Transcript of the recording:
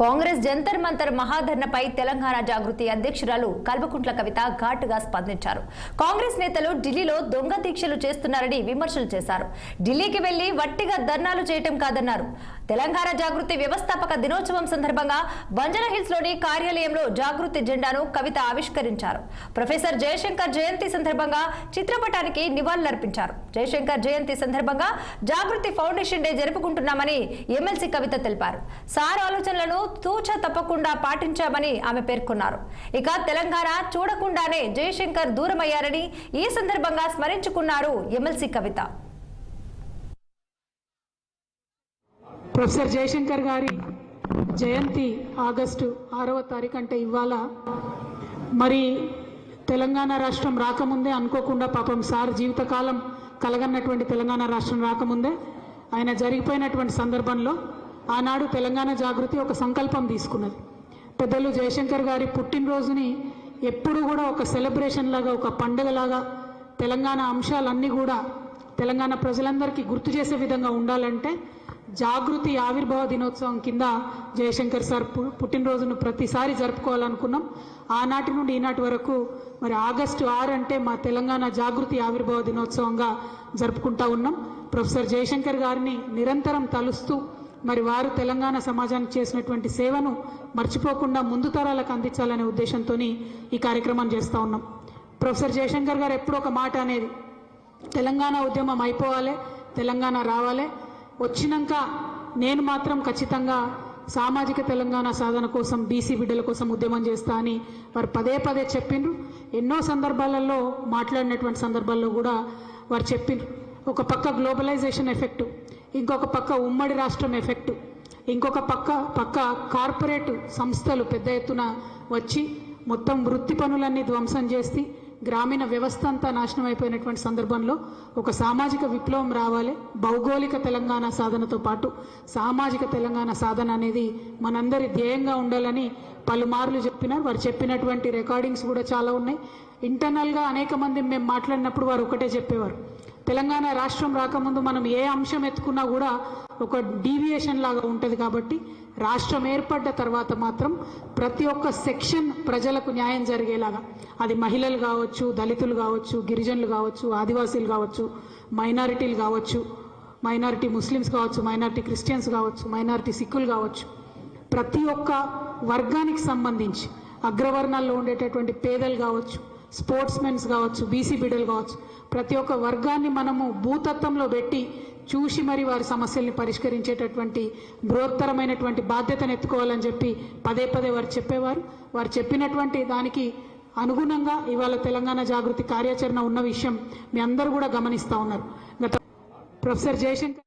కాంగ్రెస్ జంతర్ మంతర్ మహాధర్నపై తెలంగాణ జాగృతి అధ్యక్షురాలు కల్వకుంట్ల కవిత ఘాటుగా స్పందించారు. కాంగ్రెస్ నేతలు ఢిల్లీలో దొంగ దీక్షలు చేస్తున్నారని విమర్శలు చేశారు. ఢిల్లీకి వెళ్లి వట్టిగా ధర్నాలు చేయటం కాదన్నారు. తెలంగాణ జాగృతి వ్యవస్థాపక దినోత్సవం సందర్భంగా బంజారాహిల్స్ లోని కార్యాలయంలో జాగృతి జెండాను కవిత ఆవిష్కరించారు. ప్రొఫెసర్ జయశంకర్ జయంతి సందర్భంగా చిత్రపటానికి నివాళులర్పించారు. జయశంకర్ జయంతి సందర్భంగా జాగృతి ఫౌండేషన్ డే జరుపుకుంటున్నామని ఎమ్మెల్సీ కవిత తెలిపారు. సార్ ఆలోచనలను తూచ తప్పకుండా పాటించామని ఆమె పేర్కొన్నారు. ఇక తెలంగాణ చూడకుండానే జయశంకర్ దూరమయ్యారని ఈ సందర్భంగా స్మరించుకున్నారు ఎమ్మెల్సీ కవిత. ప్రొఫెసర్ జయశంకర్ గారి జయంతి ఆగస్టు 6వ తారీఖు అంటే ఇవాళ. మరి తెలంగాణ రాష్ట్రం రాకముందే అనుకోకుండా పాపం సార్ జీవితకాలం కలగన్నటువంటి తెలంగాణ రాష్ట్రం రాకముందే ఆయన జరిగిపోయినటువంటి సందర్భంలో ఆనాడు తెలంగాణ జాగృతి ఒక సంకల్పం తీసుకున్నది. పెద్దలు జయశంకర్ గారి పుట్టినరోజుని ఎప్పుడు కూడా ఒక సెలబ్రేషన్ లాగా, ఒక పండుగలాగా తెలంగాణ అంశాలన్నీ కూడా తెలంగాణ ప్రజలందరికీ గుర్తు చేసే విధంగా ఉండాలంటే జాగృతి ఆవిర్భావ దినోత్సవం కింద జయశంకర్ సార్ పుట్టినరోజును ప్రతిసారి జరుపుకోవాలనుకున్నాం. ఆనాటి నుండి ఈనాటి వరకు మరి ఆగస్టు 6 అంటే మా తెలంగాణ జాగృతి ఆవిర్భావ దినోత్సవంగా జరుపుకుంటా ఉన్నాం. ప్రొఫెసర్ జయశంకర్ గారిని నిరంతరం తలుస్తూ మరి వారు తెలంగాణ సమాజానికి చేసినటువంటి సేవను మర్చిపోకుండా ముందు తరాలకు అందించాలనే ఉద్దేశంతో ఈ కార్యక్రమాన్ని చేస్తూ ఉన్నాం. ప్రొఫెసర్ జయశంకర్ గారు ఎప్పుడు ఒక మాట అనేది, తెలంగాణ ఉద్యమం అయిపోవాలి, తెలంగాణ రావాలి, వచ్చినాక నేను మాత్రం ఖచ్చితంగా సామాజిక తెలంగాణ సాధన కోసం, బీసీ బిడ్డల కోసం ఉద్యమం చేస్తా అని వారు పదే పదే చెప్పిండ్రు. ఎన్నో సందర్భాలలో మాట్లాడినటువంటి సందర్భాల్లో కూడా వారు చెప్పిండ్రు. ఒక పక్క గ్లోబలైజేషన్ ఎఫెక్టు, ఇంకొక పక్క ఉమ్మడి రాష్ట్రం ఎఫెక్టు, ఇంకొక పక్క కార్పొరేట్ సంస్థలు పెద్ద ఎత్తున వచ్చి మొత్తం వృత్తి పనులన్నీ ధ్వంసం చేసి గ్రామీణ వ్యవస్థ అంతా నాశనం అయిపోయినటువంటి సందర్భంలో ఒక సామాజిక విప్లవం రావాలి. భౌగోళిక తెలంగాణ సాధనతో పాటు సామాజిక తెలంగాణ సాధన అనేది మనందరి ధ్యేయంగా ఉండాలని పలుమార్లు చెప్పినారు. వారు చెప్పినటువంటి రికార్డింగ్స్ కూడా చాలా ఉన్నాయి. ఇంటర్నల్గా అనేక మంది మేము మాట్లాడినప్పుడు వారు ఒకటే చెప్పేవారు, తెలంగాణ రాష్ట్రం రాకముందు మనం ఏ అంశం ఎత్తుకున్నా కూడా ఒక డీవియేషన్ లాగా ఉంటుంది. కాబట్టి రాష్ట్రం ఏర్పడ్డ తర్వాత మాత్రం ప్రతి ఒక్క సెక్షన్ ప్రజలకు న్యాయం జరిగేలాగా, అది మహిళలు కావచ్చు, దళితులు కావచ్చు, గిరిజనులు కావచ్చు, ఆదివాసీలు కావచ్చు, మైనారిటీలు కావచ్చు, మైనారిటీ ముస్లిమ్స్ కావచ్చు, మైనారిటీ క్రిస్టియన్స్ కావచ్చు, మైనారిటీ సిక్కులు కావచ్చు, ప్రతి ఒక్క వర్గానికి సంబంధించి అగ్రవర్ణాల్లో ఉండేటటువంటి పేదలు కావచ్చు, స్పోర్ట్స్ మెన్స్ కావచ్చు, బీసీ బిడ్డలు కావచ్చు, ప్రతి ఒక్క వర్గాన్ని మనము భూతత్వంలో పెట్టి చూసి మరి వారి సమస్యల్ని పరిష్కరించేటటువంటి బృహత్తరమైనటువంటి బాధ్యతను ఎత్తుకోవాలని చెప్పి పదే పదే వారు చెప్పేవారు. వారు చెప్పినటువంటి దానికి అనుగుణంగా ఇవాళ తెలంగాణ జాగృతి కార్యాచరణ ఉన్న విషయం మీ అందరూ కూడా గమనిస్తూ ఉన్నారు. ప్రొఫెసర్ జయశంకర్